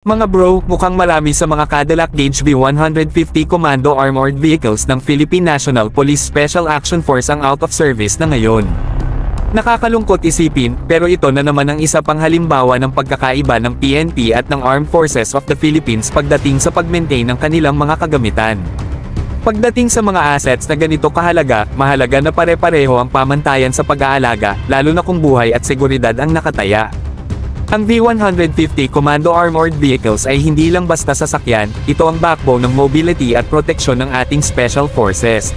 Mga bro, mukhang marami sa mga Cadillac Gauge V150 Commando Armored Vehicles ng Philippine National Police Special Action Force ang out of service na ngayon. Nakakalungkot isipin, pero ito na naman ang isa pang halimbawa ng pagkakaiba ng PNP at ng Armed Forces of the Philippines pagdating sa pag-maintain ng kanilang mga kagamitan. Pagdating sa mga assets na ganito kahalaga, mahalaga na pare-pareho ang pamantayan sa pag-aalaga, lalo na kung buhay at seguridad ang nakataya. Ang V150 Commando Armored Vehicles ay hindi lang basta sasakyan, ito ang backbone ng mobility at proteksyon ng ating Special Forces.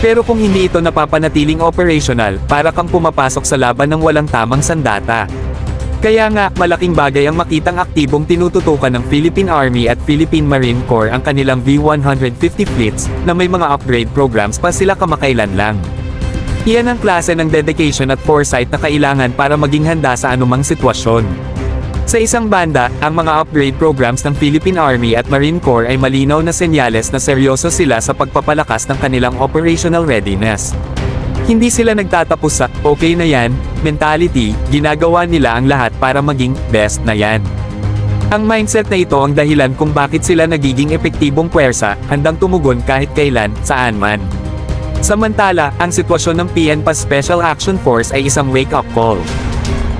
Pero kung hindi ito napapanatiling operational, para kang pumapasok sa laban ng walang tamang sandata. Kaya nga, malaking bagay ang makitang aktibong tinututukan ng Philippine Army at Philippine Marine Corps ang kanilang V150 fleets, na may mga upgrade programs pa sila kamakailan lang. Iyan ang klase ng dedication at foresight na kailangan para maging handa sa anumang sitwasyon. Sa isang banda, ang mga upgrade programs ng Philippine Army at Marine Corps ay malinaw na senyales na seryoso sila sa pagpapalakas ng kanilang operational readiness. Hindi sila nagtatapos sa, okay na yan, mentality, ginagawa nila ang lahat para maging, best na yan. Ang mindset na ito ang dahilan kung bakit sila nagiging epektibong puwersa, handang tumugon kahit kailan, saan man. Samantala, ang sitwasyon ng PNP Special Action Force ay isang wake-up call.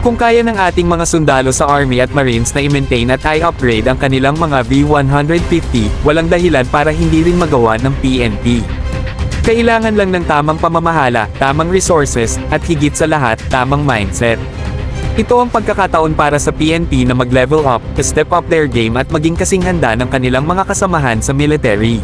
Kung kaya ng ating mga sundalo sa Army at Marines na i-maintain at i-upgrade ang kanilang mga V150, walang dahilan para hindi rin magawa ng PNP. Kailangan lang ng tamang pamamahala, tamang resources, at higit sa lahat, tamang mindset. Ito ang pagkakataon para sa PNP na mag-level up, step up their game at maging kasing handa ng kanilang mga kasamahan sa military.